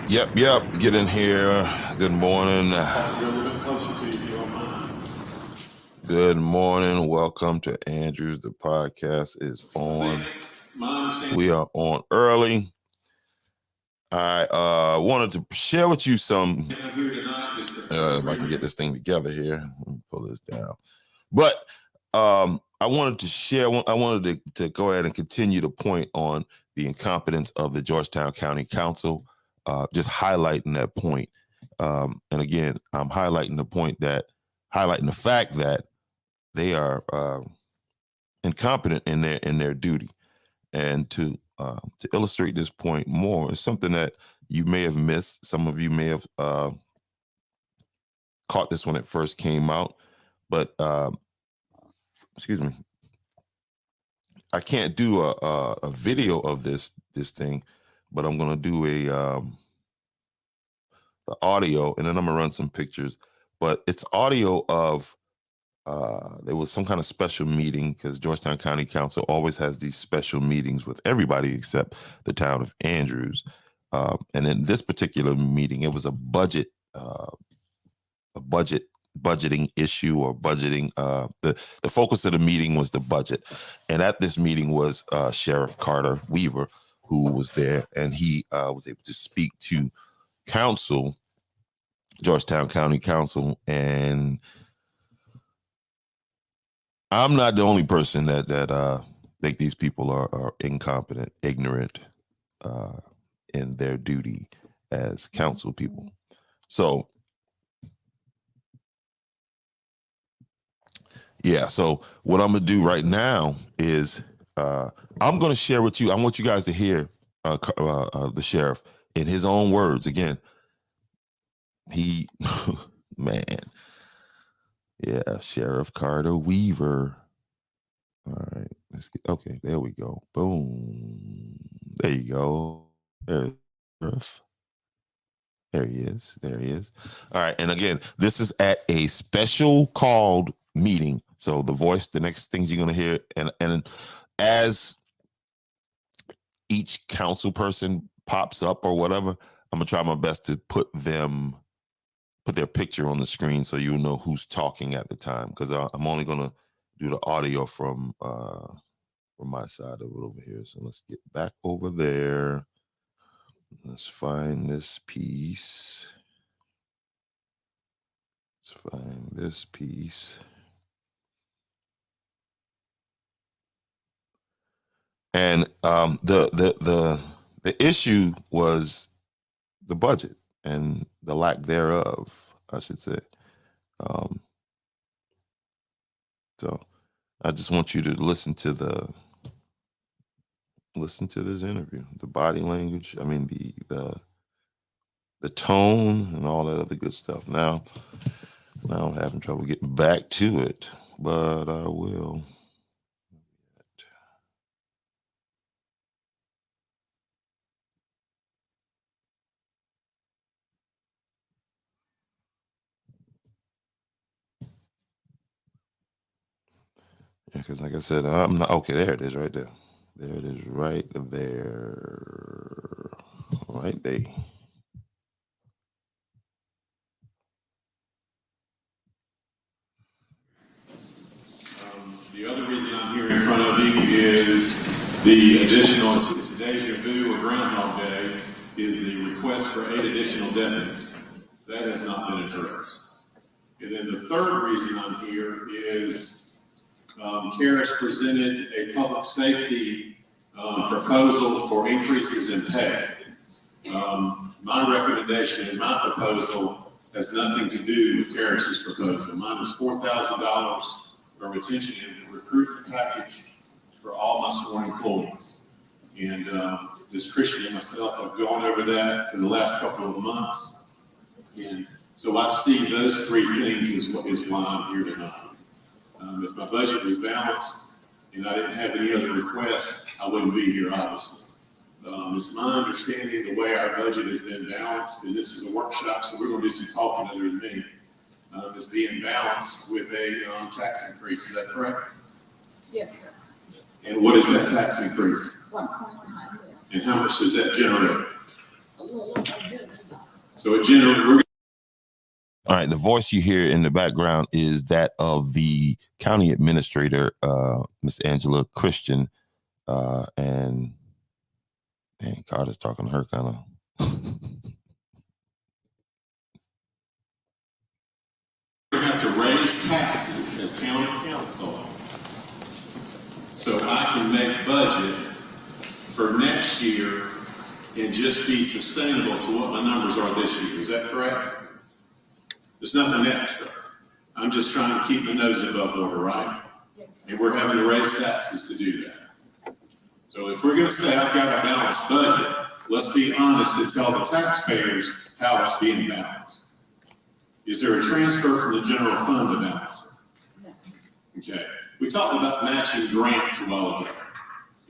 Yep. Get in here. Good morning. I'll go a little bit closer to you if you don't mind. Good morning. Welcome to Andrews. The podcast is on. We are on early. I wanted to share with you some. If I can get this thing together here, let me pull this down. But I wanted to share. I wanted to go ahead and continue the point on the incompetence of the Georgetown County Council. Just highlighting that point. And again, I'm highlighting the fact that they are incompetent in their duty. And to illustrate this point more, is something that you may have missed. Some of you may have caught this when it first came out, but excuse me, I can't do a video of this thing, but I'm gonna do the audio, and then I'm gonna run some pictures. But it's audio of there was some kind of special meeting, because Georgetown County Council always has these special meetings with everybody except the town of Andrews. And in this particular meeting, it was a budgeting issue, or budgeting. The focus of the meeting was the budget, and at this meeting was Sheriff Carter Weaver, who was there, and he was able to speak to council, Georgetown County Council. And I'm not the only person that think these people are incompetent, ignorant in their duty as council people. So yeah, so what I'm gonna do right now is I'm gonna share with you. I want you guys to hear the sheriff in his own words. Again, he man. Yeah, Sheriff Carter Weaver. All right, let's get, okay, there we go. Boom. There you go. There he is. There he is. All right, and again, this is at a special called meeting. So the next things you're gonna hear, and as each council person pops up or whatever, I'm gonna try my best to put their picture on the screen so you'll know who's talking at the time, because I'm only going to do the audio from my side of it over here. So let's get back over there. Let's find this piece. And the issue was the budget, and the lack thereof, I should say. So I just want you to listen to this interview, the body language. I mean, the tone and all that other good stuff. Now I'm having trouble getting back to it, but I will. Yeah, because like I said, I'm not okay. There it is, right there. There it is, right there, right there. The other reason I'm here in front of you is the additional, it's deja vu or Groundhog Day, is the request for 8 additional deputies. That has not been addressed. And then the third reason I'm here is CARES presented a public safety proposal for increases in pay. My recommendation and my proposal has nothing to do with CARES's proposal. Mine is $4,000 for retention and recruitment package for all my sworn employees. And Ms. Christian and myself have gone over that for the last couple of months. And so I see those 3 things is why I'm here tonight. If my budget was balanced and I didn't have any other requests, I wouldn't be here, obviously. It's my understanding the way our budget has been balanced, and this is a workshop, so we're going to do some talking other than me, is being balanced with a tax increase. Is that correct? Yes, sir. And what is that tax increase? 1.9 million. And how much does that generate? A little over $1 billion. So it generally, all right, the voice you hear in the background is that of the county administrator, Miss Angela Christian, and dang, God is talking to her kind of. we have to raise taxes as county council so I can make budget for next year and just be sustainable to what my numbers are this year. Is that correct? There's nothing extra. I'm just trying to keep my nose above water, right? Yes. And we're having to raise taxes to do that. So if we're going to say I've got a balanced budget, let's be honest and tell the taxpayers how it's being balanced. Is there a transfer from the general fund to balance it? Yes. Okay. We talked about matching grants a while ago.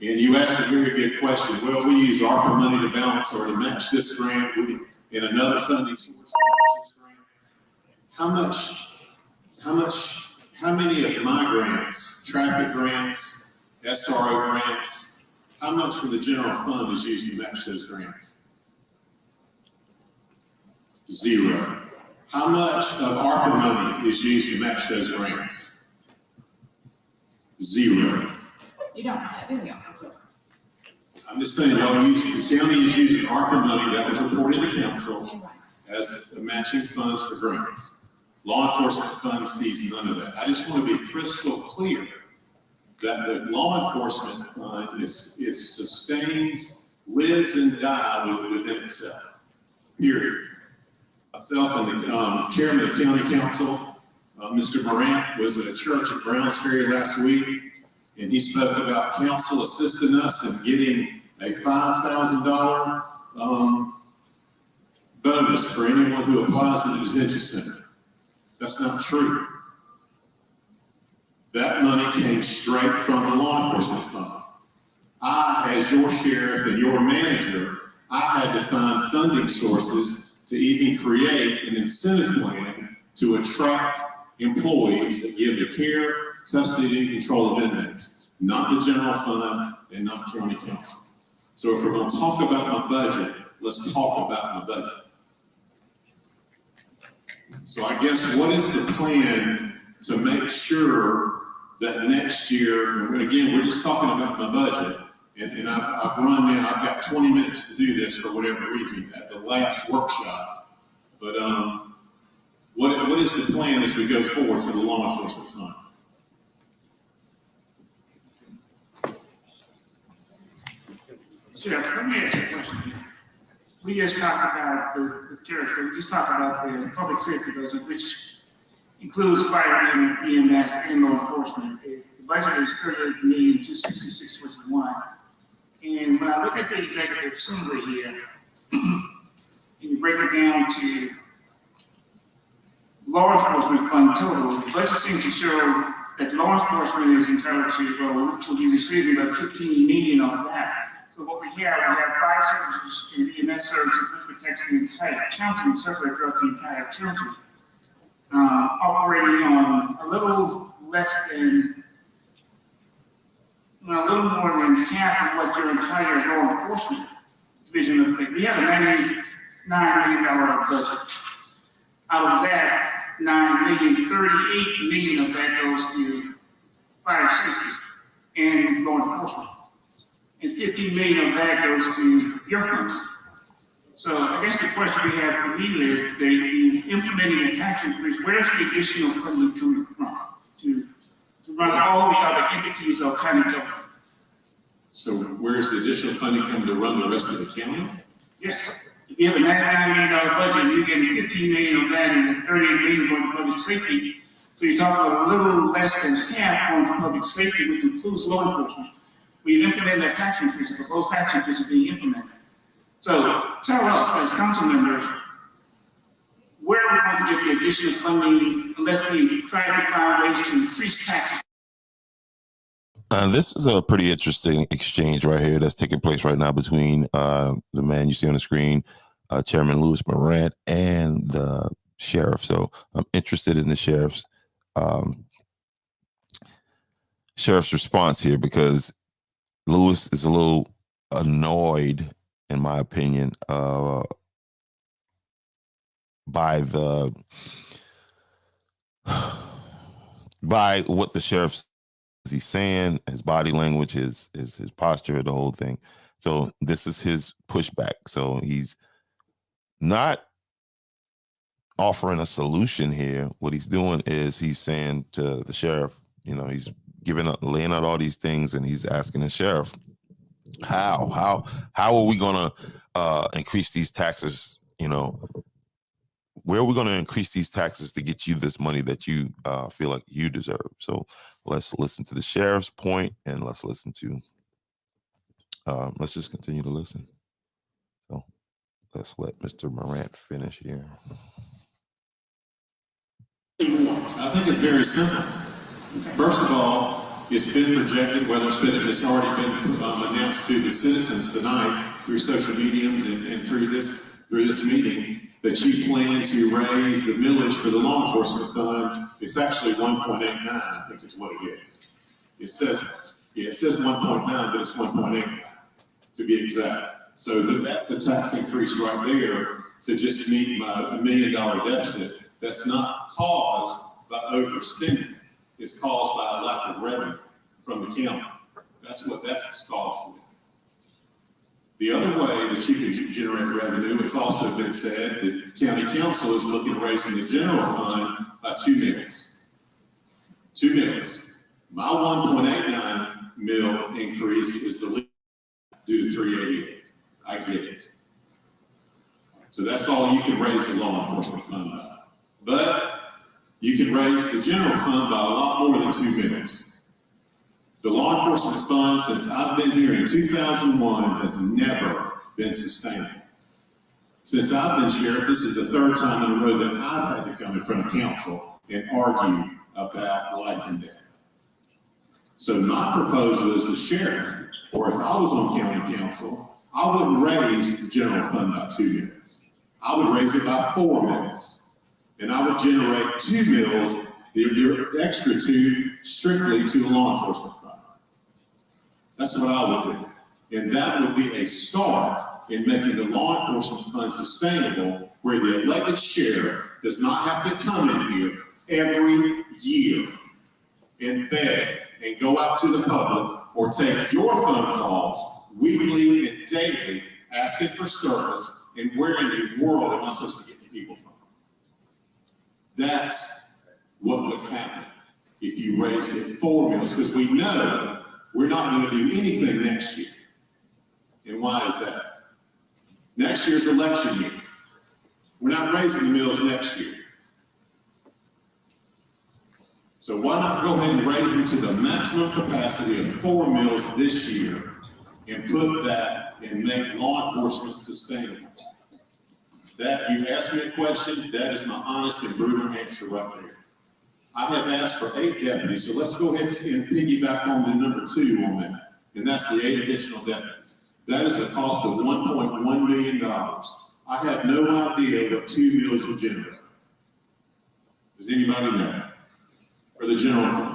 And you asked a very good question. Well, we use ARPA money to balance or to match this grant. In another funding source to match this grant. How many of my grants, traffic grants, SRO grants, how much from the general fund is used to match those grants? Zero. How much of ARPA money is used to match those grants? Zero. You don't have any ARPA. I'm just saying, the county is using ARPA money that was reported to council as the matching funds for grants. Law enforcement fund sees none of that. I just want to be crystal clear that the law enforcement fund sustains, lives and dies within itself, period. Myself and the chairman of the county council, Mr. Morant, was at a church at Browns Ferry last week, and he spoke about council assisting us in getting a $5,000 bonus for anyone who applies to the detention center. That's not true. That money came straight from the law enforcement fund. I, as your sheriff and your manager, I had to find funding sources to even create an incentive plan to attract employees that give the care, custody, and control of inmates, not the general fund and not county council. So if we're going to talk about my budget, let's talk about my budget. So I guess what is the plan to make sure that next year, and again, we're just talking about my budget, and I've run now, I've got 20 minutes to do this for whatever reason at the last workshop, but what is the plan as we go forward for the law enforcement fund? Sheriff, let me ask you a question. We just talked about the character, we just talked about the public safety budget, which includes fire and EMS and law enforcement. The budget is $38,266,021. And when I look at the executive summary here, and you break it down to law enforcement fund total, the budget seems to show that law enforcement is entitled to, will be receiving about $15 million on that. So what we have fire services and EMS services, which protects the entire county and circulate throughout the entire county, operating on a little less than, a little more than half of what your entire law enforcement division looks like. We have a $99 million budget. Out of that, $38 million of that goes to fire safety and law enforcement. And $15 million of that goes to your fund. So I guess the question we have for you is, they implementing a tax increase, where's the additional funding coming from to run all the other entities of county government? So where's the additional funding coming to run the rest of the county? Yes. If you have a $99 million budget, and you're getting $15 million of that and $38 million going to public safety. So you're talking about a little less than half going to public safety, which includes law enforcement. We've implemented a tax increase, a proposed tax increase is being implemented. So tell us, as council members, where are we going to get the additional funding unless we try to find ways to increase taxes? This is a pretty interesting exchange right here that's taking place right now between the man you see on the screen, Chairman Louis Morant, and the sheriff. So I'm interested in the sheriff's response here, because Louis is a little annoyed, in my opinion, by what the sheriff he's saying, his body language, his posture, the whole thing. So this is his pushback. So he's not offering a solution here. What he's doing is he's saying to the sheriff, he's laying out all these things, and he's asking the sheriff, how are we going to increase these taxes? Where are we going to increase these taxes to get you this money that you feel like you deserve? So let's listen to the sheriff's point, and let's listen to, let's just continue to listen. So let's let Mr. Morant finish here. I think it's very simple. First of all, it's been projected, it's already been announced to the citizens tonight through social mediums and through this meeting, that you plan to raise the millage for the law enforcement fund. It's actually 1.89, I think is what it is. It says 1.9, but it's 1.89 to be exact. So that's the tax increase right there to just meet my $1 million deficit. That's not caused by overspending. It's caused by a lack of revenue from the county. That's what that's caused with. The other way that you can generate revenue, it's also been said that the county council is looking at raising the general fund by $2 million. $2 million. My 1.89 mil increase is the least due to 388. I get it. So that's all you can raise the law enforcement fund by. But you can raise the general fund by a lot more than $2 million. The law enforcement fund, since I've been here in 2001, has never been sustainable. Since I've been sheriff, this is the third time in a row that I've had to come in front of council and argue about life and death. So my proposal as the sheriff, or if I was on county council, I wouldn't raise the general fund by $2 million. I would raise it by $4 million. And I would generate $2 million, the extra $2 million, strictly to the law enforcement fund. That's what I would do. And that would be a start in making the law enforcement fund sustainable, where the elected sheriff does not have to come in here every year and beg and go out to the public or take your phone calls weekly and daily asking for service, and where in the world am I supposed to get the people from? That's what would happen if you raised it $4 million, because we know we're not going to do anything next year. And why is that? Next year's election year. We're not raising the mills next year. So why not go ahead and raise them to the maximum capacity of 4 mills this year and put that and make law enforcement sustainable? That, you asked me a question, that is my honest and brutal answer right there. I have asked for 8 deputies, so let's go ahead and piggyback on to number 2 on that, and that's the 8 additional deputies. That is a cost of $1.1 million. I have no idea what 2 mills will generate. Does anybody know? For the general fund?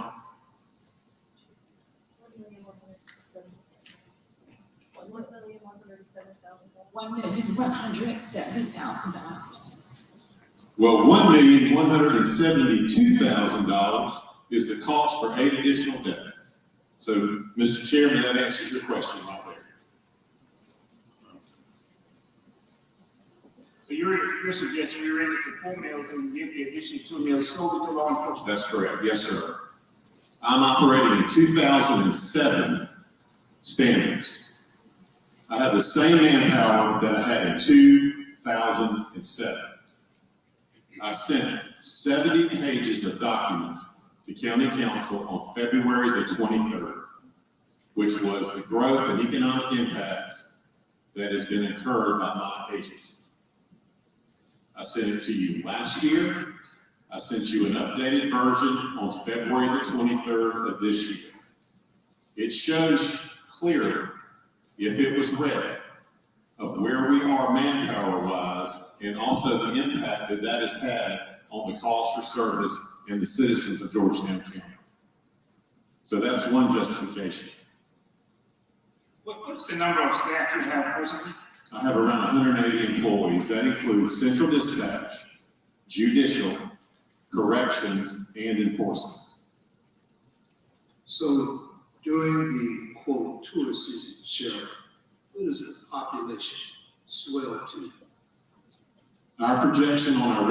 $1,170,000. Well, $1,172,000 is the cost for 8 additional deputies. So, Mr. Chairman, that answers your question right there. So you're suggesting you're in it to 4 mills and give the additional 2 mills solely to law enforcement? That's correct. Yes, sir. I'm operating in 2007 standards. I have the same manpower that I had in 2007. I sent 70 pages of documents to county council on February the 23rd, which was the growth and economic impacts that has been incurred by my agency. I sent it to you last year. I sent you an updated version on February the 23rd of this year. It shows clearly, if it was read, of where we are manpower-wise, and also the impact that that has had on the cost for service and the citizens of Georgetown County. So that's one justification. What's the number of staff you have presently? I have around 180 employees. That includes central dispatch, judicial, corrections, and enforcement. So during the quote tourist season, Sheriff, what does the population swell to? Our projection on our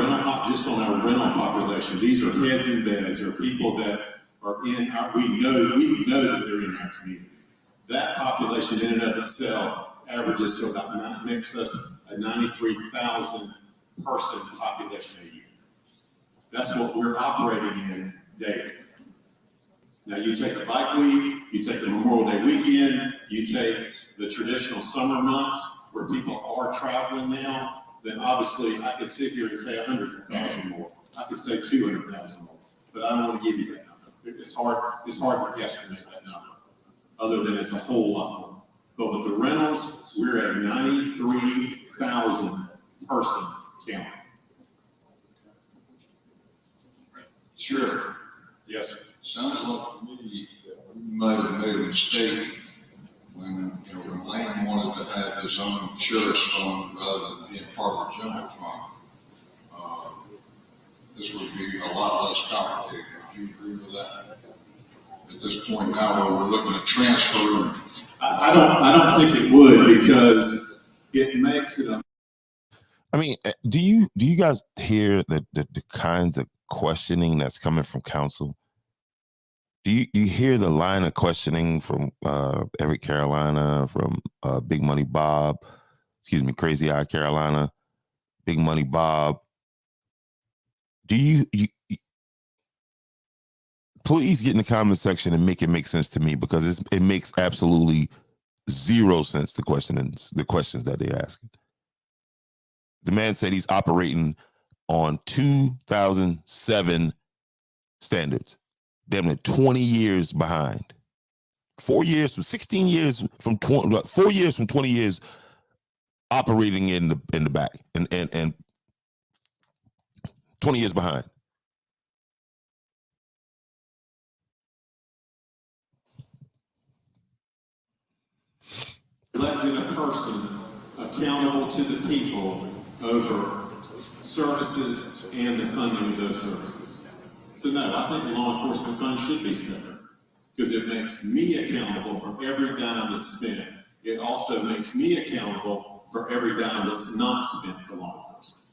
just on our rental population, these are heads and beds, or people that are in our, we know that they're in our community. That population in and of itself averages to about, makes us a 93,000 person population a year. That's what we're operating in daily. Now you take the bike week, you take the Memorial Day weekend, you take the traditional summer months where people are traveling now, then obviously I could sit here and say 100,000 more. I could say 200,000 more, but I don't want to give you that number. It's hard to guesstimate that number, other than it's a whole lot more. But with the rentals, we're at 93,000 person count. Sure. Yes, sir. Sounds like to me that we might have made a mistake when Lane wanted to have his own sheriff's fund rather than being part of the general fund. This would be a lot less complicated. Do you agree with that? At this point now, where we're looking at transfer. I don't think it would, because it makes it a. I mean, do you guys hear the kinds of questioning that's coming from council? Do you hear the line of questioning from Eric Carolina, from Big Money Bob, Crazy Eye Carolina, Big Money Bob? Do you please get in the comment section and make it make sense to me, because it makes absolutely zero sense, the questions that they're asking. The man said he's operating on 2007 standards. Damn near 20 years behind. 4 years from 16 years from 20, 4 years from 20 years operating in the back, and 20 years behind. Elected a person accountable to the people over services and the funding of those services. So no, I think the law enforcement fund should be separate, because it makes me accountable for every dime that's spent. It also makes me accountable for every dime that's not spent for law enforcement.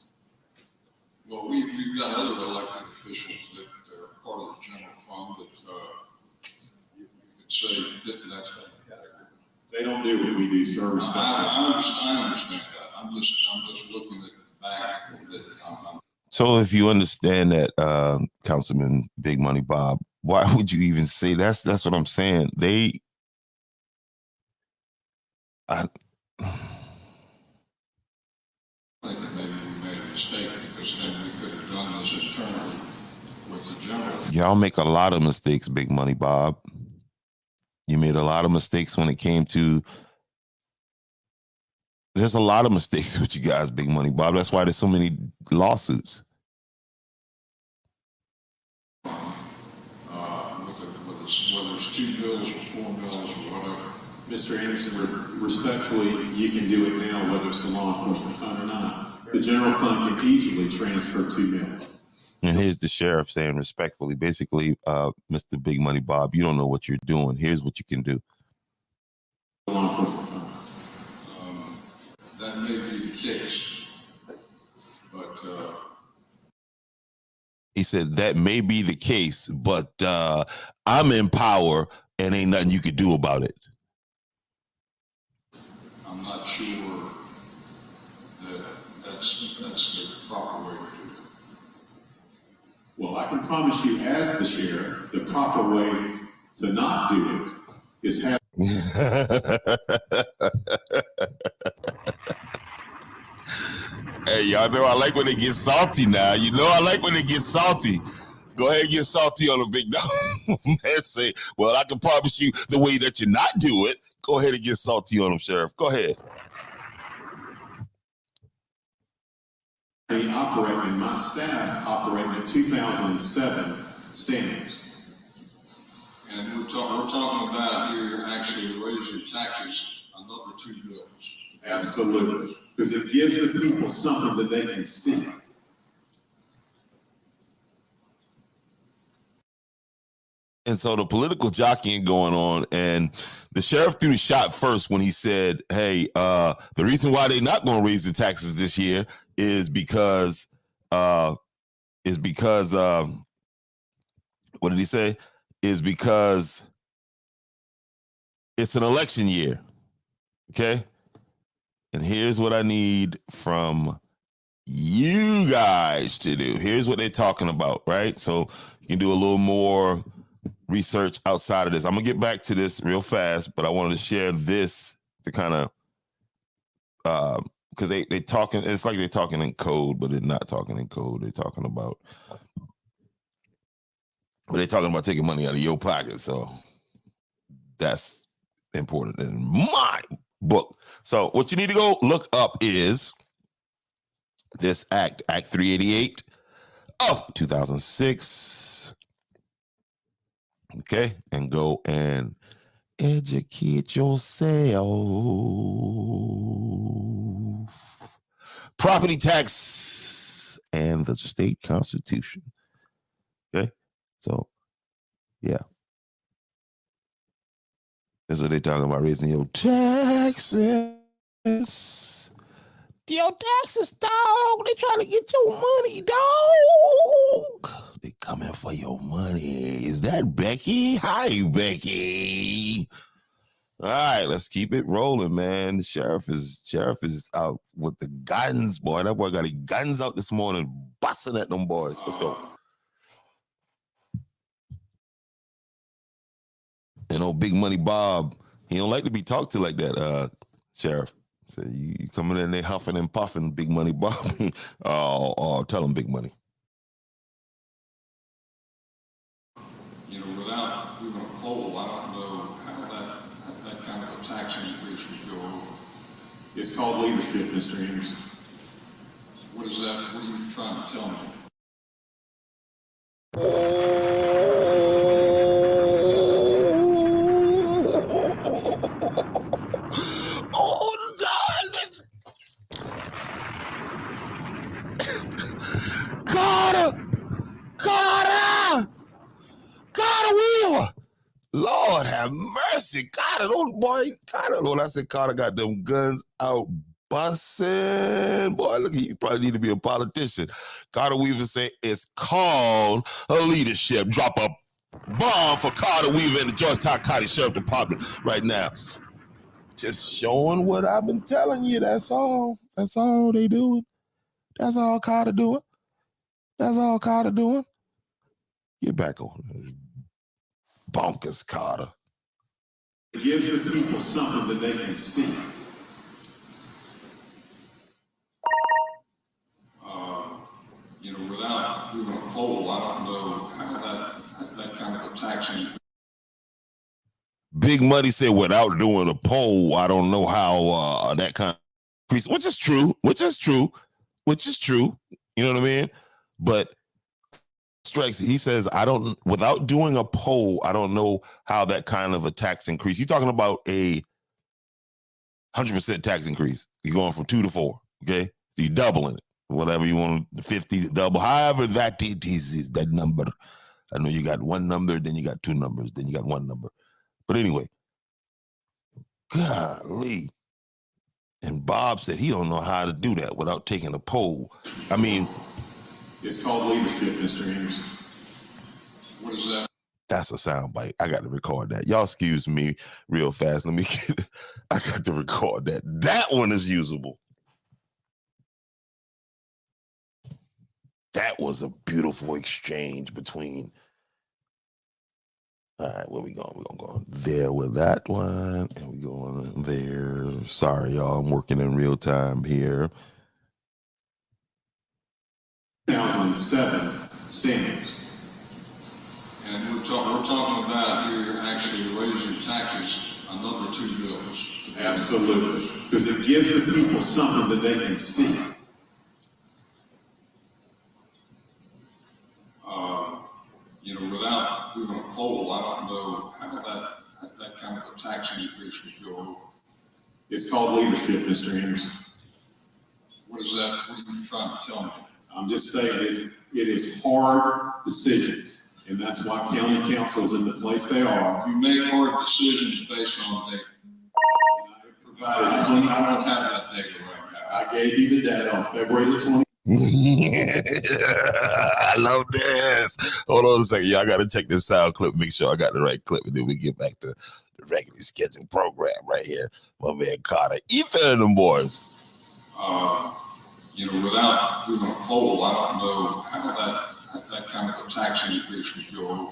Well, we've got other elected officials that are part of the general fund that you could say fit in that same category. They don't do what we do, sir. I understand that. I'm just looking at the back that So if you understand that, Councilman Big Money Bob, why would you even say that's what I'm saying? I think that maybe we made a mistake, because then we could have done this internally with the general. Y'all make a lot of mistakes, Big Money Bob. You made a lot of mistakes when it came to. There's a lot of mistakes with you guys, Big Money Bob. That's why there's so many lawsuits. Whether it's 2 bills or 4 bills or whatever. Mr. Anderson, respectfully, you can do it now, whether it's a law enforcement fund or not. The general fund can easily transfer 2 mills. And here's the sheriff saying respectfully, basically, Mr. Big Money Bob, you don't know what you're doing. Here's what you can do. Law enforcement fund. That may be the case, but he said that may be the case, but I'm in power and ain't nothing you could do about it. I'm not sure that that's the proper way to do it. Well, I can promise you, as the sheriff, the proper way to not do it is have. Hey, y'all know I like when they get salty now. You know I like when they get salty. Go ahead and get salty on a big dog. Man, say, well, I can promise you the way that you not do it. Go ahead and get salty on them, Sheriff. Go ahead. They operate, and my staff operate at 2007 standards. And we're talking about here actually raising taxes another 2 bills. Absolutely. Because it gives the people something that they can see. And so the political jockeying going on, and the sheriff threw the shot first when he said, hey, the reason why they're not going to raise the taxes this year is because what did he say? Is because it's an election year. Okay. And here's what I need from you guys to do. Here's what they're talking about, right? So you can do a little more research outside of this. I'm gonna get back to this real fast, but I wanted to share this to kind of because they talking, it's like they're talking in code, but they're not talking in code. They're talking about taking money out of your pocket. So that's important in my book. So what you need to go look up is this Act 388 of 2006. Okay, and go and educate yourself. Property tax and the state constitution. Okay, so yeah. That's what they're talking about, raising your taxes. Your taxes, dog. They trying to get your money, dog. They coming for your money. Is that Becky? Hi, Becky. All right, let's keep it rolling, man. The sheriff is out with the guns, boy. That boy got his guns out this morning, busting at them boys. Let's go. And old Big Money Bob, he don't like to be talked to like that, Sheriff. So you coming in there huffing and puffing, Big Money Bob. Tell him Big Money. You know, without doing a poll, I don't know how that kind of a tax increase would go over. It's called leadership, Mr. Anderson. What is that? What are you trying to tell me? Oh, God. Carter Wheeler. Lord have mercy. Carter, don't boy. Carter, when I said Carter got them guns out busting, boy, look, you probably need to be a politician. Carter Weaver say it's called a leadership. Drop a bomb for Carter Weaver in the Georgetown County Sheriff Department right now. Just showing what I've been telling you. That's all. That's all they doing. That's all Carter doing. That's all Carter doing. Get back on. Bonkers, Carter. It gives the people something that they can see. You know, without doing a poll, I don't know how that kind of a tax increase. Big Money said, without doing a poll, I don't know how that kind of increase, which is true. You know what I mean? But strikes, he says, without doing a poll, I don't know how that kind of a tax increase. You're talking about a 100% tax increase. You're going from 2 to 4. Okay. So you're doubling it. Whatever you want, 50 double, however that is that number. I know you got one number, then you got two numbers, then you got one number. But anyway, golly. And Bob said he don't know how to do that without taking a poll. I mean, it's called leadership, Mr. Anderson. What is that? That's a soundbite. I got to record that. Y'all excuse me real fast. Let me get it. I got to record that. That one is usable. That was a beautiful exchange between. All right, where we going? We're going to go there with that one, and we going there. Sorry, y'all. I'm working in real time here. 2007 standards. And we're talking about here actually raising taxes another 2 bills. Absolutely. Because it gives the people something that they can see. You know, without doing a poll, I don't know how that kind of a tax increase would go over. It's called leadership, Mr. Anderson. What is that? What are you trying to tell me? I'm just saying it is hard decisions. And that's why county council's in the place they are. You make hard decisions based on data. I don't have that data right now. I gave you the data on February the 20th. I love this. Hold on a second. Y'all got to check this sound clip, make sure I got the right clip, and then we get back to the regularly scheduled program right here. My man Carter, Ethan and the boys. Without doing a poll, I don't know how that kind of a tax increase would go over.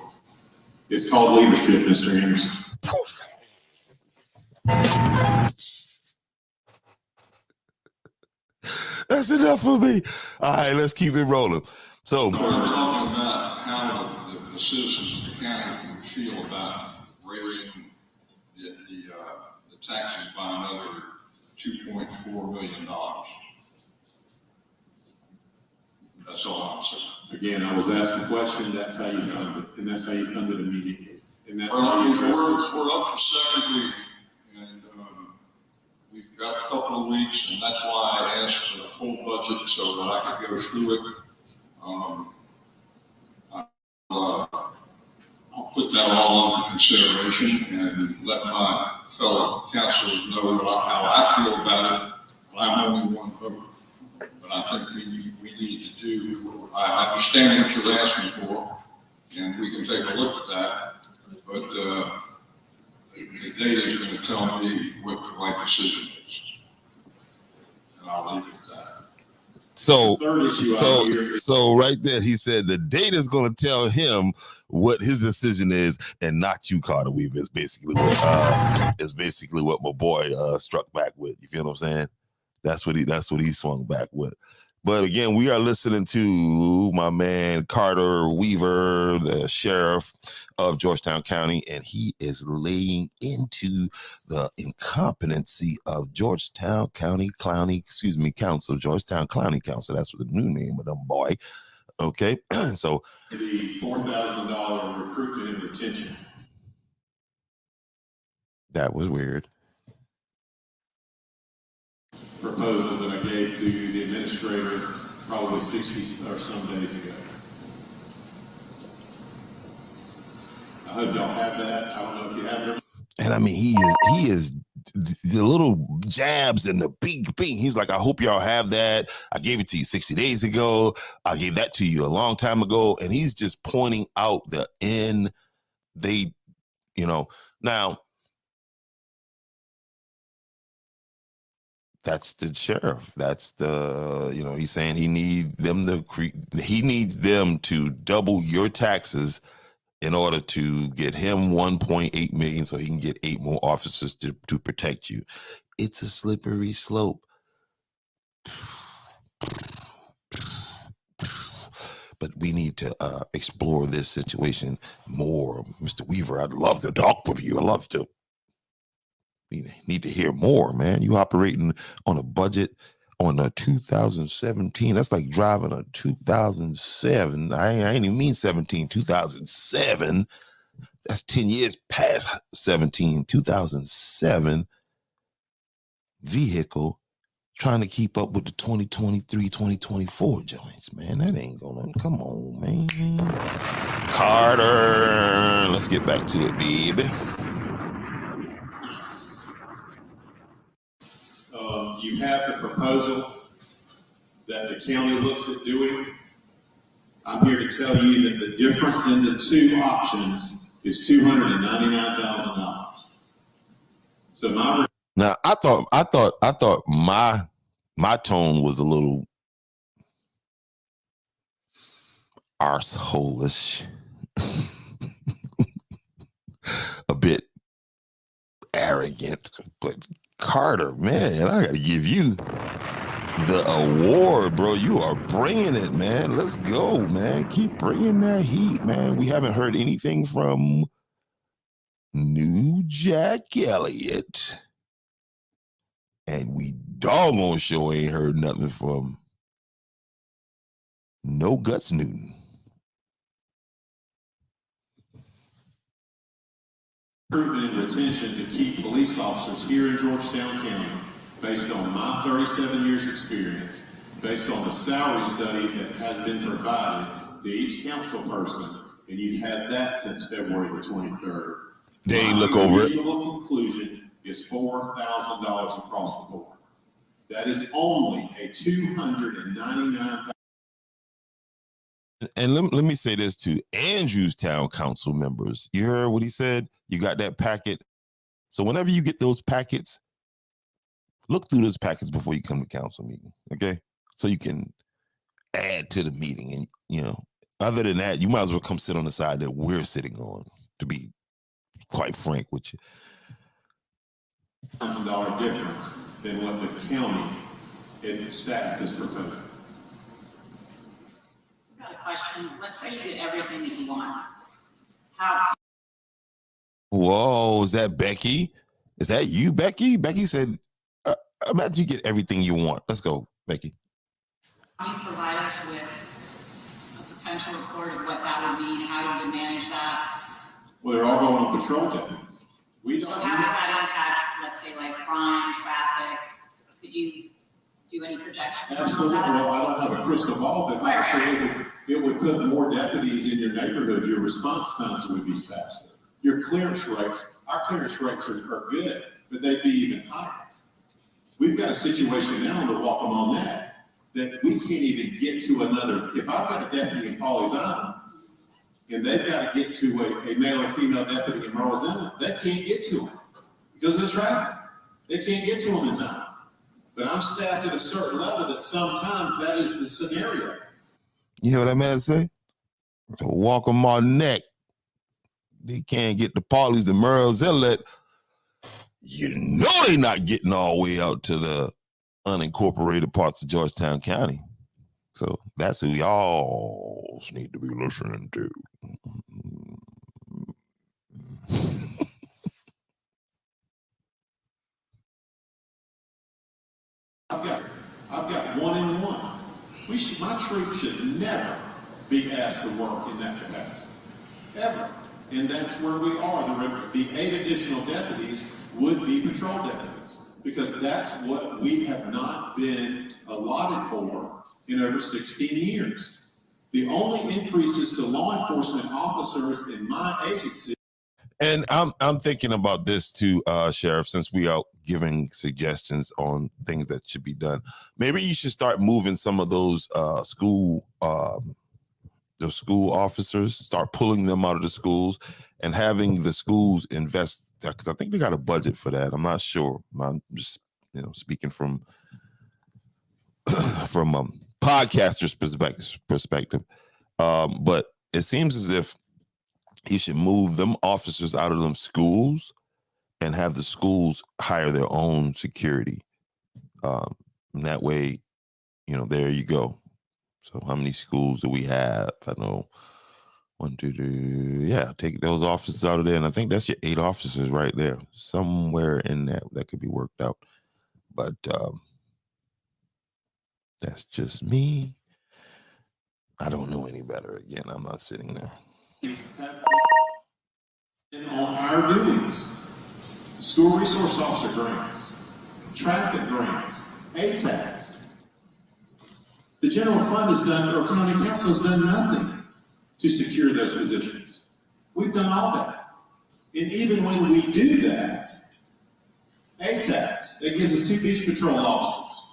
It's called leadership, Mr. Anderson. That's enough for me. All right, let's keep it rolling. So we're talking about how the citizens of the county would feel about raising the taxes by another $2.4 million. That's all I'm saying. Again, I was asked the question, that's how you fund it, and that's how you funded immediately. And that's how you address it. We're up for second reading, and we've got a couple of weeks, and that's why I asked for the full budget so that I could go through it. I'll put that all under consideration and let my fellow councilors know how I feel about it. I'm only one vote, but I think we need to do. I understand what you're asking for, and we can take a look at that. But the data is going to tell me what the right decision is, and I'll leave it at that. So right there, he said the data is going to tell him what his decision is, and not you, Carter Weaver. Is basically what my boy struck back with. You feel what I'm saying? That's what he swung back with. But again, we are listening to my man Carter Weaver, the sheriff of Georgetown County, and he is laying into the incompetency of Georgetown County Council, Georgetown County Council. That's what the new name of them boy. Okay, so the $4,000 recruitment and retention. That was weird. Proposal that I gave to the administrator probably 60 or some days ago. I hope y'all have that. I don't know if you have it. And I mean, he is the little jabs and the beat. He's like, I hope y'all have that. I gave it to you 60 days ago. I gave that to you a long time ago. And he's just pointing out the end. Now, that's the sheriff. That's the, he's saying he needs them to double your taxes in order to get him 1.8 million so he can get 8 more officers to protect you. It's a slippery slope. But we need to explore this situation more. Mr. Weaver, I'd love to talk with you. I'd love to. We need to hear more, man. You operating on a budget on a 2017. That's like driving a 2007. I ain't even mean 17, 2007. That's 10 years past 17, 2007 vehicle trying to keep up with the 2023, 2024 joints, man. That ain't gonna, come on, man. Carter, let's get back to it, baby. You have the proposal that the county looks at doing. I'm here to tell you that the difference in the two options is $299,000. So now I thought my tone was a little arsehole-ish, a bit arrogant, but Carter, man, I gotta give you the award, bro. You are bringing it, man. Let's go, man. Keep bringing that heat, man. We haven't heard anything from New Jack Elliott, and we doggone sure ain't heard nothing from No Guts Newton. Recruitment and retention to keep police officers here in Georgetown County, based on my 37 years experience, based on the salary study that has been provided to each council person, and you've had that since February the 23rd. They ain't look over it. Reasonable conclusion is $4,000 across the board. That is only a $299,000. And let me say this to Andrews Town Council members. You heard what he said? You got that packet. So whenever you get those packets, look through those packets before you come to council meeting, okay? So you can add to the meeting. And, you know, other than that, you might as well come sit on the side that we're sitting on, to be quite frank with you. $1,000 difference than what the county and staff is proposing. I've got a question. Let's say you get everything that you want. How? Whoa, is that Becky? Is that you, Becky? Becky said, imagine you get everything you want. Let's go, Becky. Can you provide us with a potential report of what that would mean, how you would manage that? Well, they're all going on patrol deputies. We So don't. how would that impact, let's say, like crime, traffic? Could you do any projections? Absolutely. Well, I don't have a crystal ball, but obviously it would put more deputies in your neighborhood. Your response times would be faster. Your clearance rates, our clearance rates are good, but they'd be even higher. We've got a situation now in the Walk-em-on Neck that we can't even get to another. If I've got a deputy in Pawleys Island and they've got to get to a male or female deputy in Merle's Inlet, they can't get to them because of the traffic. They can't get to them in time. But I'm staffed at a certain level that sometimes that is the scenario. You hear what that man say? Walk on my neck. They can't get the Pawleys, the Merle's Inlet. You know they not getting all the way out to the unincorporated parts of Georgetown County. So that's who y'all need to be listening to. I've got 1-in-1. My troops should never be asked to work in that capacity, ever. And that's where we are. The 8 additional deputies would be patrol deputies because that's what we have not been allotted for in over 16 years. The only increases to law enforcement officers in my agency. And I'm thinking about this too, Sheriff, since we are giving suggestions on things that should be done. Maybe you should start moving some of those school officers, start pulling them out of the schools and having the schools invest, because I think they got a budget for that. I'm not sure. I'm just, speaking from podcaster's perspective. But it seems as if you should move them officers out of them schools and have the schools hire their own security. And that way, there you go. So how many schools do we have? I know 1, 2, 3. Yeah, take those officers out of there. And I think that's your 8 officers right there. Somewhere in that could be worked out. But that's just me. I don't know any better. Again, I'm not sitting there. And on our doings, school resource officer grants, traffic grants, ATACs. The general fund has done, or county council has done nothing to secure those positions. We've done all that. And even when we do that, ATACs, that gives us 2 beach patrol officers.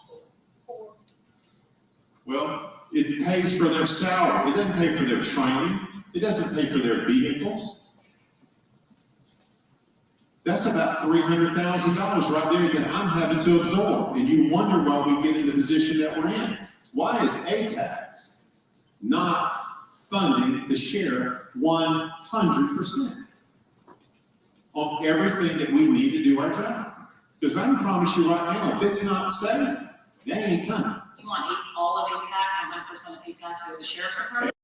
Well, it pays for their salary. It doesn't pay for their training. It doesn't pay for their vehicles. That's about $300,000 right there that I'm having to absorb. And you wonder why we get in the position that we're in. Why is ATACs not funding the sheriff 100% on everything that we need to do our job? Because I can promise you right now, if it's not safe, they ain't coming. You want all of ATACs and 100% of ATACs go to the sheriff's department?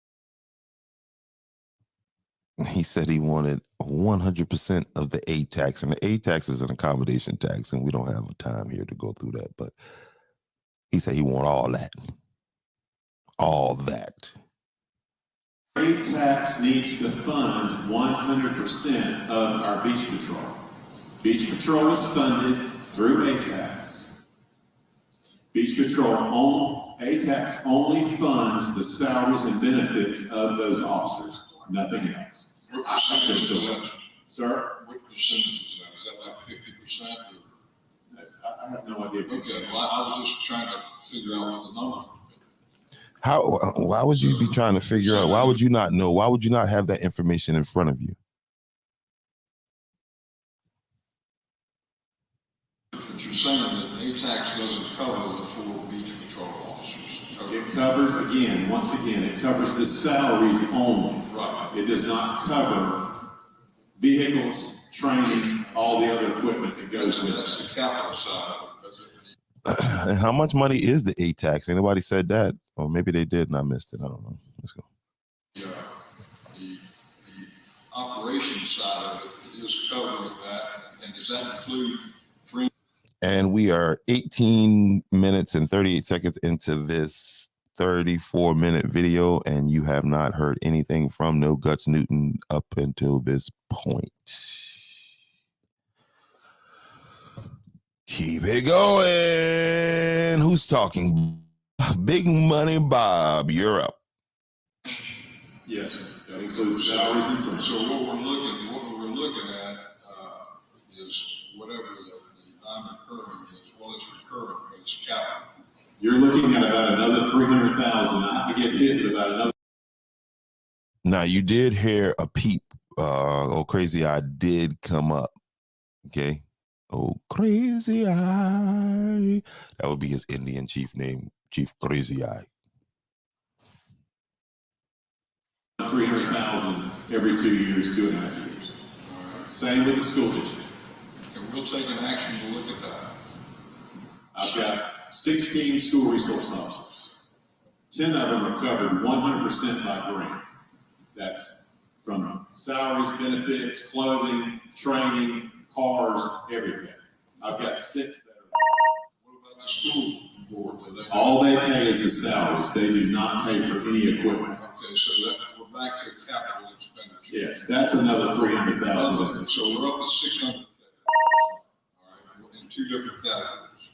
He said he wanted 100% of the A tax, and the A tax is an accommodation tax, and we don't have time here to go through that. But he said he want all that, A tax needs to fund 100% of our beach patrol. Beach patrol is funded through A tax. Beach patrol A tax only funds the salaries and benefits of those officers. nothing else. What percentage is that? Sir, What percentage is that? Is that like 50%? I have no idea. Okay, well, I was just trying to figure out what the numbers would be. Why would you be trying to figure out? Why would you not know? Why would you not have that information in front of you? But you're saying that ATAX doesn't cover the 4 beach patrol officers. It covers, once again, it covers the salaries only. Right. It does not cover vehicles, training, all the other equipment that goes with it. That's the capital side of it. And how much money is the ATAX? Anybody said that? Or maybe they did and I missed it. I don't know. Let's go. Yeah, the operations side of it is covering that. And does that include free? And we are 18 minutes and 38 seconds into this 34-minute video, and you have not heard anything from No Guts Newton up until this point. Keep it going. Who's talking? Big Money Bob, you're up. Yes, sir. That includes salaries and fringe. So what we're looking at is whatever the non-recurring is. Well, it's recurring, but it's capital. You're looking at about another 300,000. Not to get hit, but about another. Now, you did hear a peep. Oh, Crazy Eye did come up. Okay. Oh, Crazy Eye. That would be his Indian chief name, Chief Crazy Eye. 300,000 every 2 years, 2.5 years. Same with the school district. And we'll take an action to look at that. I've got 16 school resource officers. 10 of them are covered 100% by grant. That's from salaries, benefits, clothing, training, cars, everything. I've got 6 that are. What about the school board? All they pay is the salaries. They do not pay for any equipment. Okay, so we're back to capital expenditure. Yes, that's another 300,000. So we're up to 600. All right, in 2 different categories.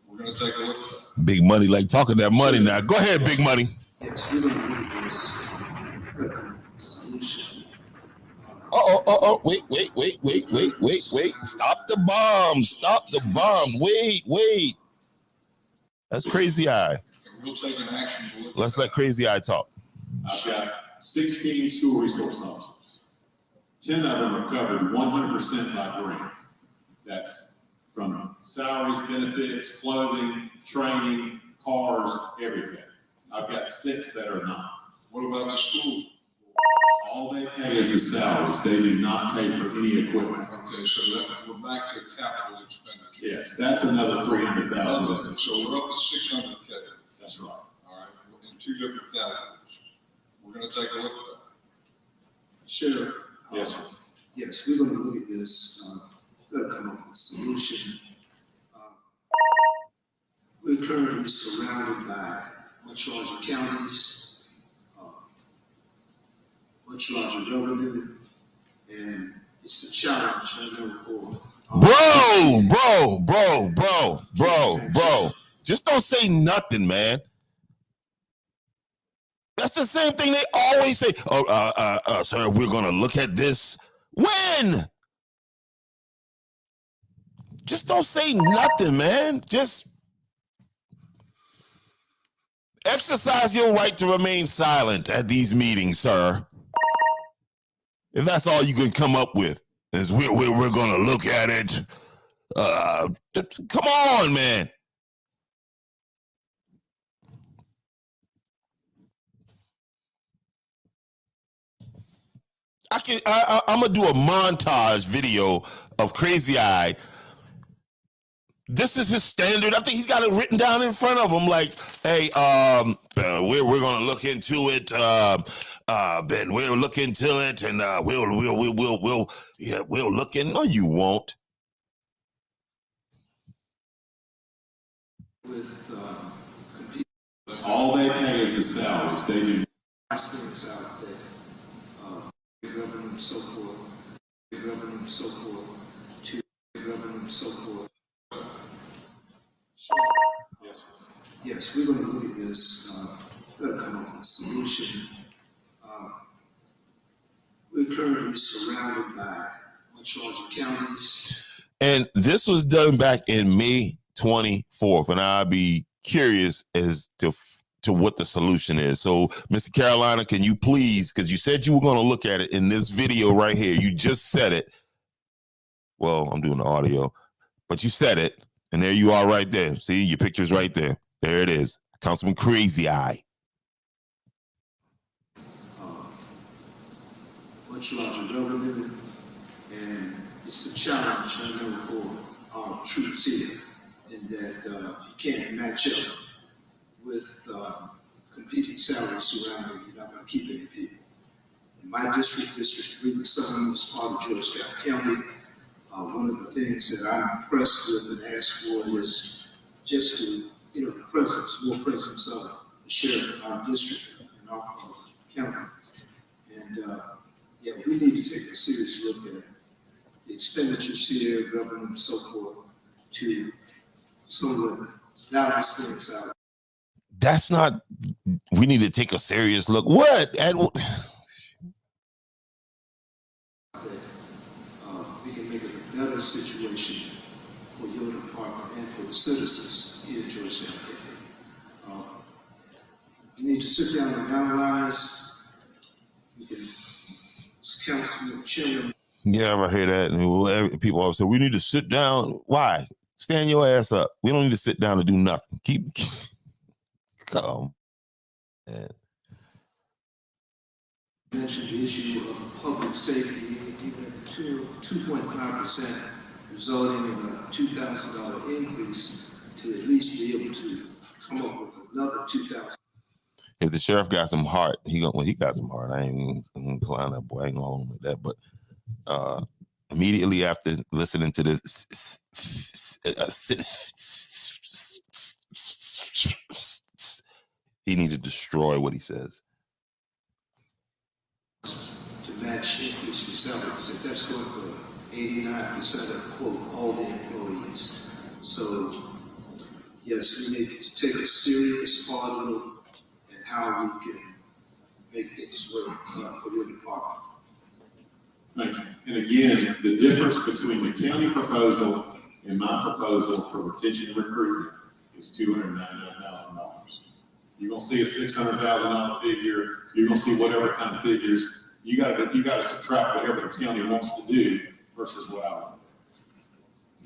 We're going to take a look at that. Big Money, like talking that money now. Go ahead, Big Money. Yes, we're going to look at this, come up with a solution. Wait. Stop the bombs. Wait. That's Crazy Eye. And we'll take an action to look Let's at let Crazy Eye talk. I've got 16 school resource officers. 10 of them are covered 100% by grant. That's from salaries, benefits, clothing, training, cars, everything. I've got 6 that are not. What about the school? All they pay is the salaries. They do not pay for any equipment. Okay, so we're back to capital expenditure. Yes, that's another 300,000. So we're up to 600K. That's right. All right, in 2 different categories. We're going to take a look at that. Sheriff. Yes, sir. Yes, we're going to look at this. We're going to come up with a solution. We're currently surrounded by much larger counties, much larger revenue, and it's a challenge, I know, for Bro. Just don't say nothing, man. That's the same thing they always say. Sir, we're gonna look at this. When? Just don't say nothing, man. Just exercise your right to remain silent at these meetings, sir. If that's all you can come up with, is we're gonna look at it. Come on, man. I'm gonna do a montage video of Crazy Eye. This is his standard. I think he's got it written down in front of him. Like, hey, we're gonna look into it. Ben, we'll look into it, and we'll look in. No, you won't. with All they pay is the salaries. They do. things out there, revenue and so forth, to revenue and so forth. Yes, sir. Yes, we're going to look at this. We're going to come up with a solution. We're currently surrounded by much larger counties. And this was done back in May 24th, and I'd be curious as to what the solution is. So, Mr. Carolina, can you please, because you said you were going to look at it in this video right here. You just said it. Well, I'm doing the audio, but you said it, and there you are right there. See, your picture's right there. There it is. Councilman Crazy Eye. Much larger government, and it's a challenge, I know, for our troops here, in that you can't match up with competing salaries surrounding you. You're not going to keep any people. In my district, District 3, the southernmost part of Georgetown County, one of the things that I'm impressed with and ask for is just to, the presence, more presence of the sheriff in our district and our part of the county. And yeah, we need to take a serious look at the expenditures here, revenue, and so forth, to somewhat balance things out. That's not, we need to take a serious look. What? We can make it a better situation for your department and for the citizens here in Georgetown County. We need to sit down and analyze. We can, as Councilman Chairman. Yeah, I hear that. And people always say, we need to sit down. Why? Stand your ass up. We don't need to sit down and do nothing. Keep calm. Man. Mentioned the issue of public safety, even at 2.5%, resulting in a $2,000 increase to at least be able to come up with another $2,000. If the sheriff got some heart, he got some heart. I ain't gonna clown that boy. I ain't gonna hold him with that. But immediately after listening to this, he need to destroy what he says. To match increase in salaries, if that's going for 89% of, quote, all the employees. So, yes, we need to take a serious, hard look at how we can make things work for your department. Thank you. And again, the difference between the county proposal and my proposal for retention and recruitment is $299,000. You're gonna see a $600,000 figure. You're gonna see whatever kind of figures. You gotta subtract whatever the county wants to do versus what I want.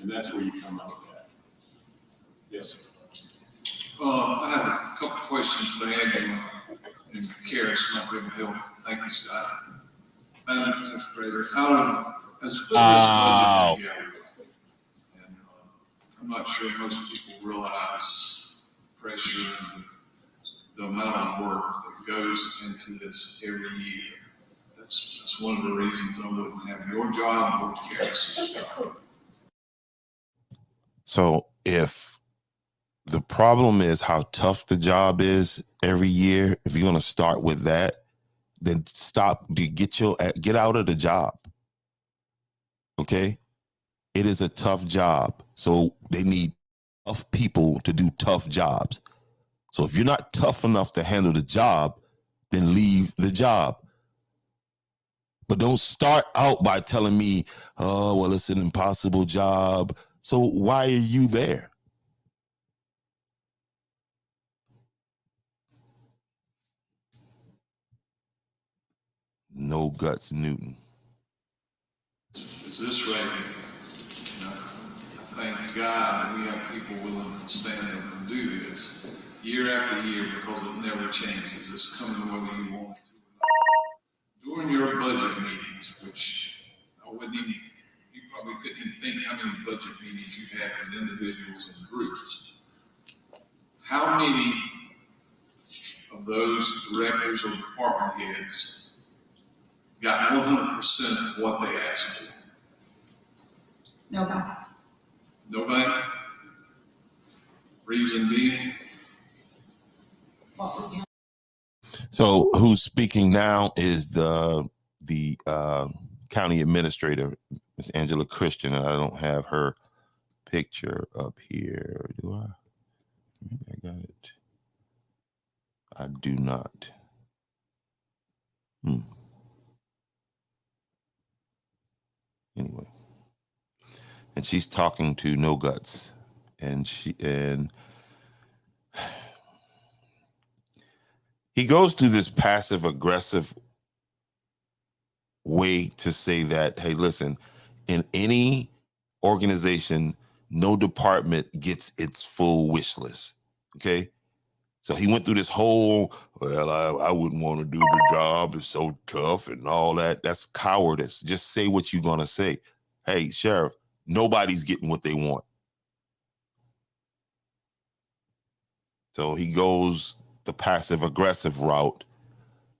And that's where you come up with that. Yes, sir. I have a couple questions for Angela and Karen's not going to help. Thank you, Scott. Madam Administrator, as this budget together, and I'm not sure most people realize pressure and the amount of work that goes into this every year. That's one of the reasons I wouldn't have your job or Karen's job. So if the problem is how tough the job is every year, if you're going to start with that, then get out of the job. Okay? It is a tough job. So they need tough people to do tough jobs. So if you're not tough enough to handle the job, then leave the job. But don't start out by telling me, oh, well, it's an impossible job. So why are you there? No guts, Newton. Is this right here? I thank God that we have people willing to stand up and do this year after year because it never changes. It's coming whether you want it to or not. During your budget meetings, which I wouldn't even, you probably couldn't even think how many budget meetings you had with individuals and groups. How many of those directors or department heads got 100% of what they asked for? Nobody. Nobody? Reason being? What would you? So who's speaking now is the county administrator, Miss Angela Christian. And I don't have her picture up here, do I? Maybe I got it. I do not. and she's talking to No Guts, and he goes through this passive aggressive way to say that, hey, listen, in any organization, no department gets its full wish list. Okay. So he went through this whole, well, I wouldn't want to do the job. It's so tough and all that. That's cowardice. Just say what you're going to say. Hey, Sheriff, nobody's getting what they want. So he goes the passive aggressive route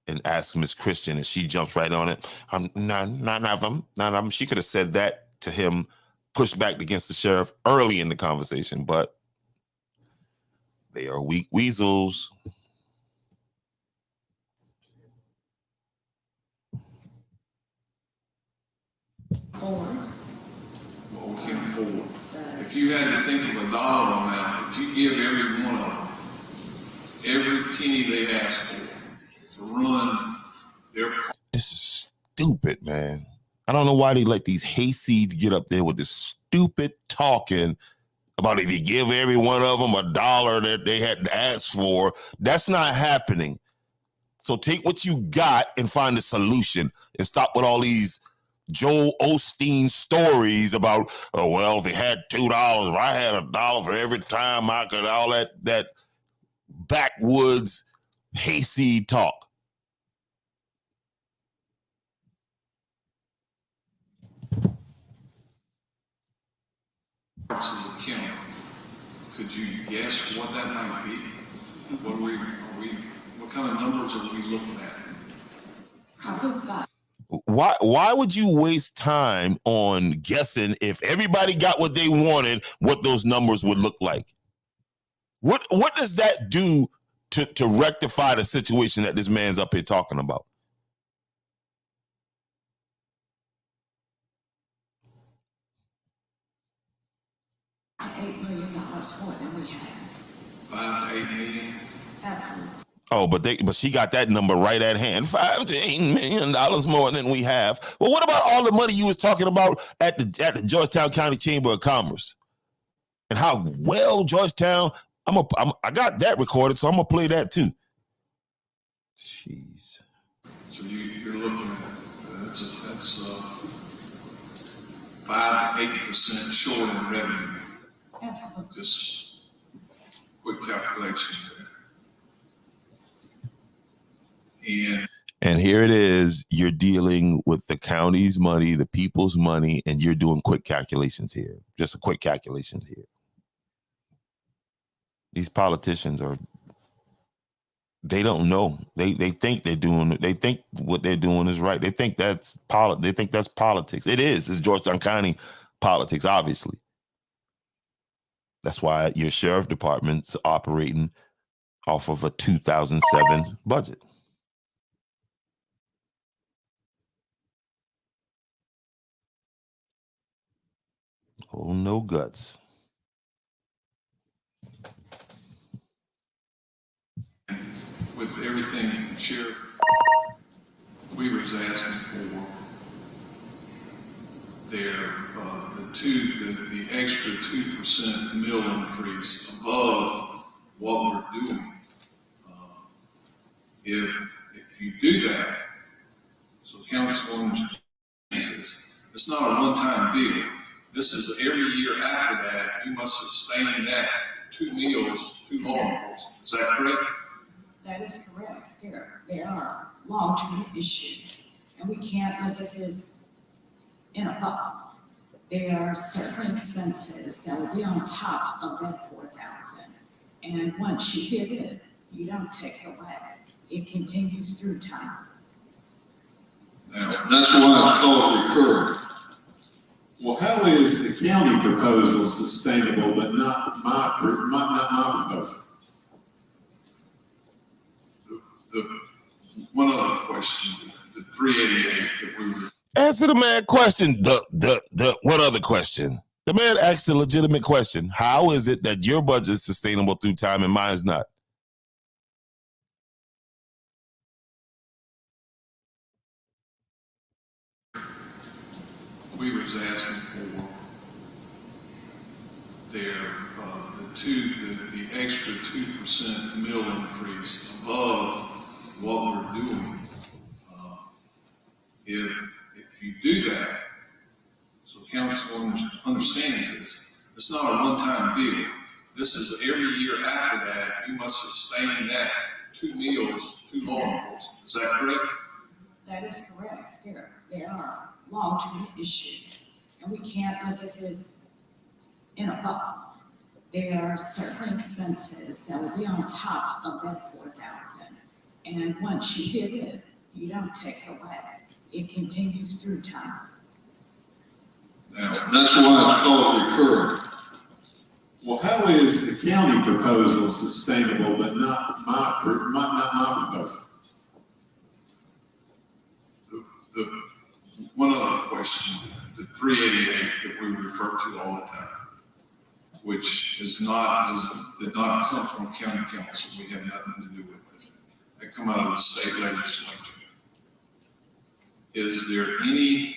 and asks Miss Christian, and she jumps right on it. None of them. She could have said that to him, pushed back against the sheriff early in the conversation, but they are weak weasels. Forward. What we can afford. If you had to think of a dollar amount, if you give every one of them, every penny they ask for to run their. This is stupid, man. I don't know why they let these hayseeds get up there with this stupid talking about if you give every one of them a dollar that they had to ask for. That's not happening. So take what you got and find a solution and stop with all these Joel Osteen stories about, oh, well, if they had $2, if I had $1 for every time I could, all that backwoods hayseed talk. Parts of the county. Could you guess what that might be? What kind of numbers are we looking at? Probably 5. Why would you waste time on guessing if everybody got what they wanted, what those numbers would look like? What does that do to rectify the situation that this man's up here talking about? $8 million more than we have. 5 to 8 million. Absolutely. Oh, but she got that number right at hand. $5 to $8 million more than we have. Well, what about all the money you was talking about at the Georgetown County Chamber of Commerce? And how well Georgetown, I got that recorded, so I'm gonna play that too. Jeez. So you're looking at that's 5 to 8% short in revenue. Absolutely. Just quick calculations there. And here it is, you're dealing with the county's money, the people's money, and you're doing quick calculations here. Just a quick calculations here. These politicians they don't know. They think they think what they're doing is right. They think that's politics. It is. It's Georgetown County politics, obviously. That's why your sheriff department's operating off of a 2007 budget. Oh, No Guts. With everything Sheriff Weaver's asking for, the extra 2% mill increase above what we're doing. If you do that, so Councilwoman, it's not a one-time deal. This is every year after that, you must sustain that 2 meals to law enforcement. Is that correct? That is correct. There are long-term issues, and we can't look at this in a bubble. There are certain expenses that will be on top of that 4,000, and once you get it, you don't take it away. It continues through time. Now, that's why it's called recurring. Well, how is the county proposal sustainable, but not my proposal? One other question, the 388 that we were. Answer the man question. What other question? The man asked a legitimate question. How is it that your budget is sustainable through time and mine is not? Weaver's asking for there, the extra 2% mill increase above what we're doing. If you do that, so council understands this, it's not a one-time deal. This is every year after that, you must sustain that 2 meals to law enforcement. Is that correct? That is correct. There are long-term issues, and we can't look at this in a bubble. There are certain expenses that will be on top of that 4,000. And once you hit it, you don't take it away. It continues through time. Now, that's why it's called recurring. Well, how is the county proposal sustainable, but not my proposal? One other question, the 388 that we refer to all the time, which did not come from county council. We have nothing to do with it. They come out of the state legislature. Is there any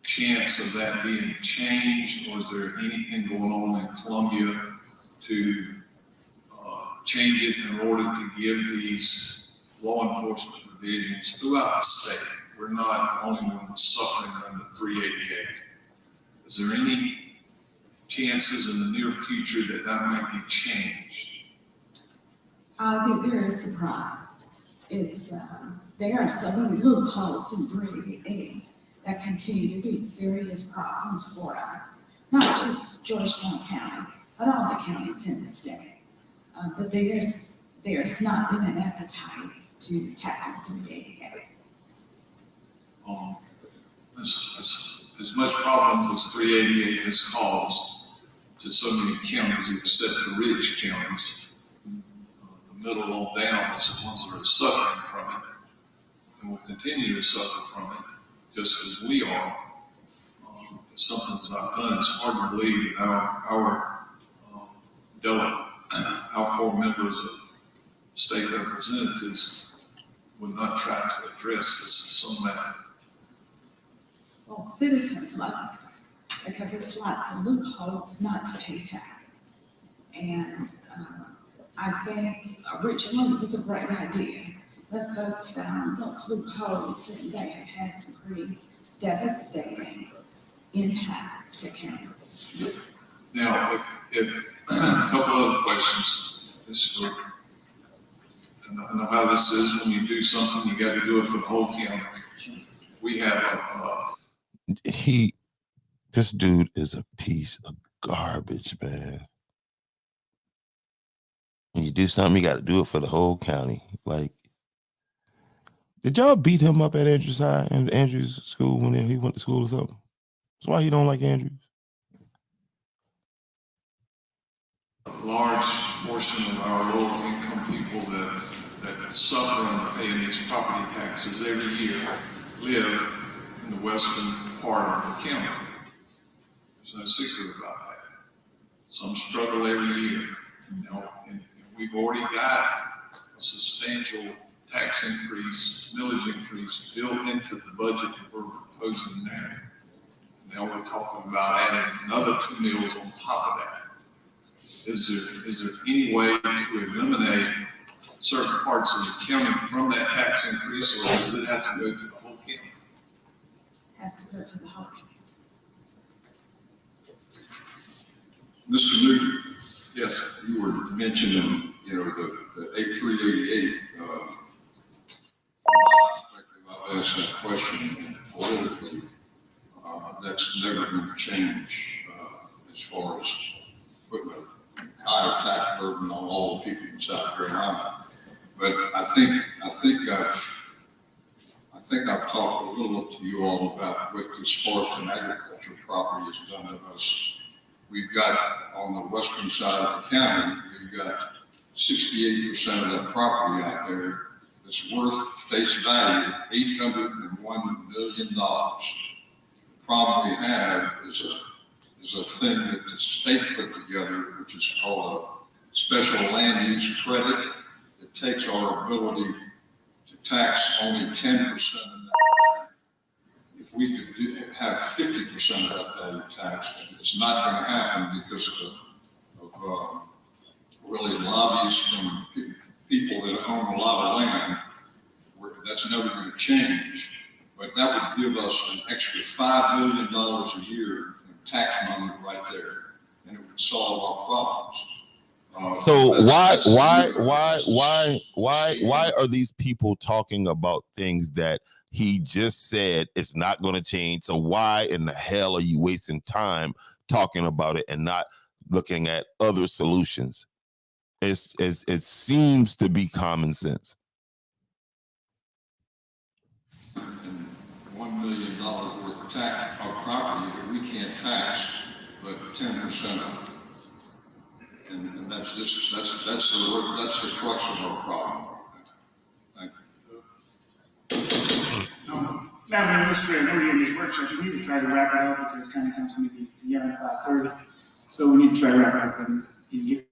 chance of that being changed, or is there anything going on in Columbia to change it in order to give these law enforcement divisions throughout the state? We're not the only one that's suffering under 388. Is there any chances in the near future that that might be changed? I'll be very surprised. There are so many loopholes in 388 that continue to be serious problems for us, not just Georgetown County, but all the counties in the state. But there's not been an appetite to tackle 388. As much problems as 388 has caused to so many counties except the rich counties, the middle on down is the ones that are suffering from it and will continue to suffer from it, just as we are. It's something that I've done. It's hard to believe that our delegate, our 4 members of state representatives would not try to address this in some manner. Well, citizens love it because it's lots of loopholes not to pay taxes. And I think originally it was a great idea. The folks found those loopholes and they have had some pretty devastating impacts to counties. Now, if a couple other questions. I know how this is. When you do something, you got to do it for the whole county. We have this dude is a piece of garbage, man. When you do something, you got to do it for the whole county. Like, did y'all beat him up at Andrews school when he went to school or something? That's why he don't like Andrews. a large portion of our lower income people that suffer under paying these property taxes every year live in the western part of the county. There's no secret about that. Some struggle every year, and we've already got a substantial tax increase, millage increase built into the budget that we're proposing now. Now we're talking about adding another 2 mills on top of that. Is there any way to eliminate certain parts of the county from that tax increase, or does it have to go to the whole county? Has to go to the whole county. Mr. Newton, Yes. you were mentioning, the 8388. From my perspective, I've asked that question, and politically, that's never going to change as far as putting a higher tax burden on all the people in South Carolina. But I think I've talked a little to you all about what this forest and agriculture property has done to us. We've got on the western side of the county, we've got 68% of that property out there that's worth face value $801 million. The problem we have is a thing that the state put together, which is called a special land use credit that takes our ability to tax only 10% of that. If we could have 50% of that value tax. It's not going to happen because of really lobbies from people that own a lot of land. That's never going to change. But that would give us an extra $5 million a year in tax money right there, and it would solve our problems. So why are these people talking about things that he just said it's not going to change? So why in the hell are you wasting time talking about it and not looking at other solutions? It seems to be common sense. And $1 million worth of tax of property that we can't tax, but 10% of it. And that's the crux of our problem. Thank you. Madam Administrator, I know we're in this workshop, we need to try to wrap it up because county council may be beyond 5:30. So we need to try to wrap it up and get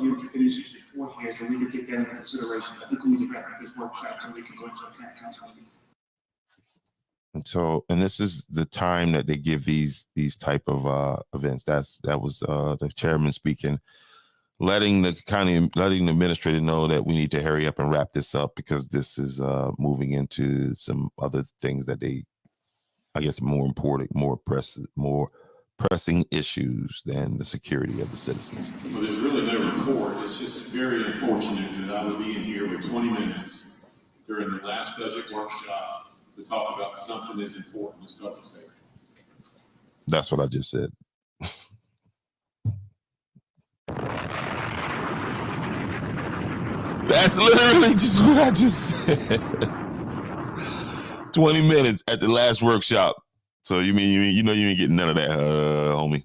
you to finish this report here so we can take that into consideration. I think we need to wrap up this workshop so we can go into a county council meeting. And this is the time that they give these type of events. That was the chairman speaking, letting the administrator know that we need to hurry up and wrap this up because this is moving into some other things that they, I guess, more important, more pressing issues than the security of the citizens. Well, there's really no report. It's just very unfortunate that I would be in here with 20 minutes during the last budget workshop to talk about something as important as public safety. That's what I just said. That's literally just what I just said. 20 minutes at the last workshop. So you mean you ain't getting none of that, homie?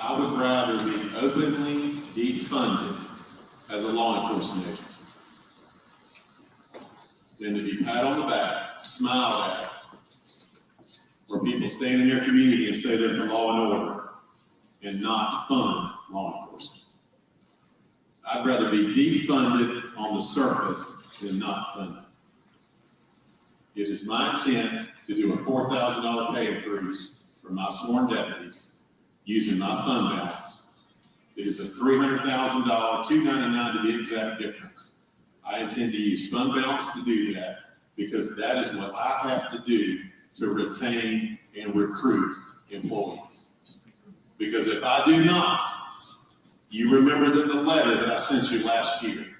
I would rather be openly defunded as a law enforcement agency than to be pat on the back, smiled at, where people stand in their community and say they're for law and order and not fund law enforcement. I'd rather be defunded on the surface than not funded. It is my intent to do a $4,000 pay increase for my sworn deputies using my fund balance. It is a $300,000, $299 to be exact difference. I intend to use fund balance to do that because that is what I have to do to retain and recruit employees. Because if I do not, you remember that the letter that I sent you last year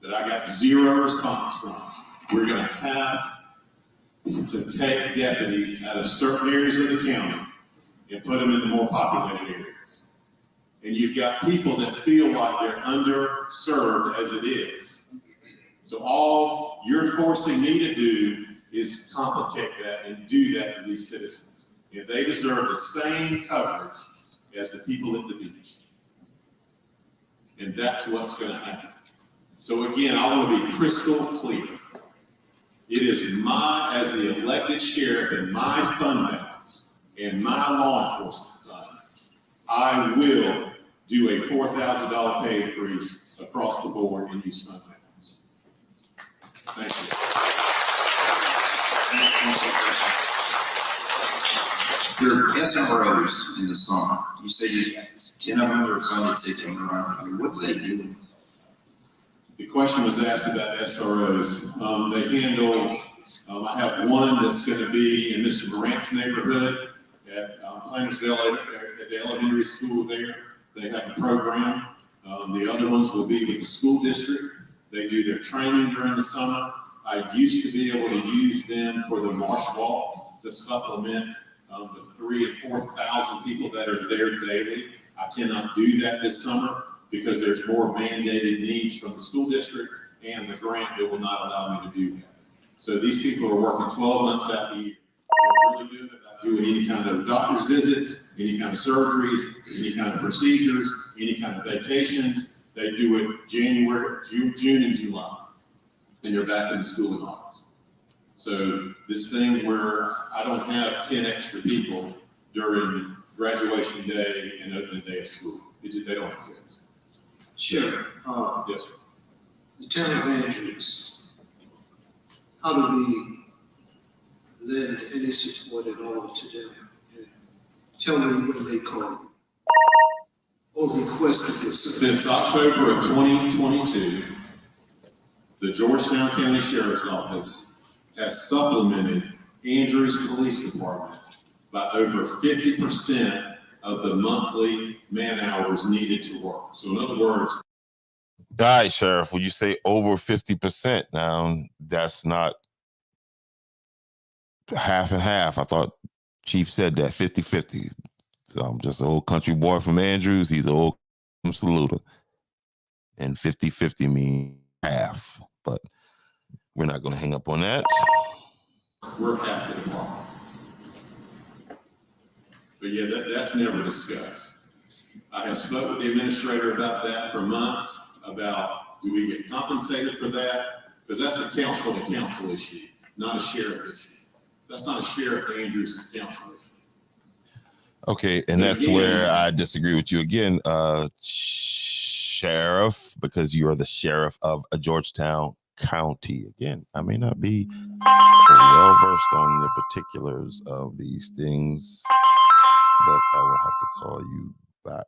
that I got zero response from. We're going to have to take deputies out of certain areas of the county and put them in the more populated areas. And you've got people that feel like they're underserved as it is. So all you're forcing me to do is complicate that and do that to these citizens. And they deserve the same coverage as the people at the beach. And that's what's going to happen. So again, I want to be crystal clear. It is my, as the elected sheriff, and my fund balance and my law enforcement fund, I will do a $4,000 pay increase across the board and use fund balance. Thank you. Your SROs in the summer, you say 10 of them are funded, 6 of them are unfunded. What do they do? The question was asked about SROs. They handle, I have one that's going to be in Mr. Morant's neighborhood at Plantersville, at the elementary school there. They have a program. The other ones will be with the school district. They do their training during the summer. I used to be able to use them for the Marsh Walk to supplement the 3,000 and 4,000 people that are there daily. I cannot do that this summer because there's more mandated needs from the school district and the grant that will not allow me to do that. So these people are working 12 months out of the year. They're really good about doing any kind of doctor's visits, any kind of surgeries, any kind of procedures, any kind of vacations. They do it January, June, and July. And they're back in the school in August. So this thing where I don't have 10 extra people during graduation day and opening day of school, they don't exist. Sure. Yes, sir. The town managers how do we lend any support at all to them? And tell me when they call you or requested this. Since October of 2022, the Georgetown County Sheriff's Office has supplemented Andrews Police Department by over 50% of the monthly man hours needed to work. So in other words, All right, Sheriff, when you say over 50%, now that's not half and half. I thought Chief said that 50-50. So I'm just an old country boy from Andrews. He's an old saluter. And 50-50 means half. But we're not going to hang up on that. we're half the department. But yeah, that's never discussed. I have spoke with the administrator about that for months, about do we get compensated for that? Because that's a council-to-council issue, not a sheriff issue. That's not a Sheriff Andrews council issue. Okay, and that's where I disagree with you again, Sheriff, because you are the sheriff of Georgetown County. Again, I may not be well versed on the particulars of these things, but I will have to call you back.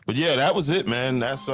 But yeah, that was it, man. That's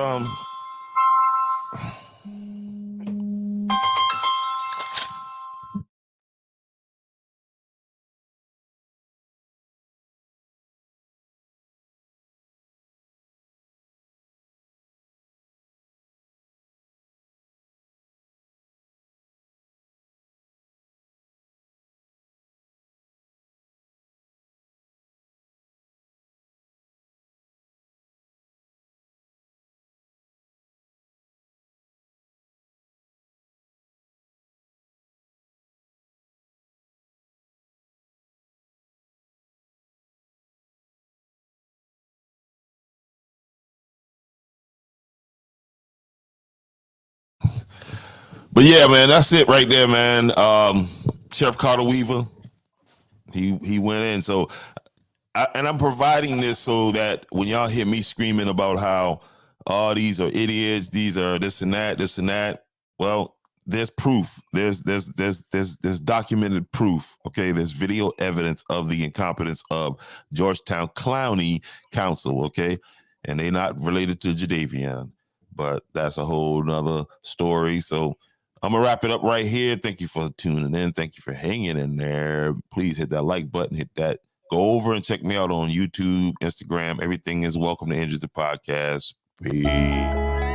But yeah, man, that's it right there, man. Sheriff Carter Weaver, he went in. So, I'm providing this so that when y'all hear me screaming about how, oh, these are idiots, these are this and that. Well, there's proof. There's documented proof. Okay, there's video evidence of the incompetence of Georgetown County Council. Okay, and they're not related to Jadavion, but that's a whole nother story. So I'm gonna wrap it up right here. Thank you for tuning in. Thank you for hanging in there. Please hit that like button. Hit that. Go over and check me out on YouTube, Instagram. Everything is welcome to Andrews the Podcast. Peace.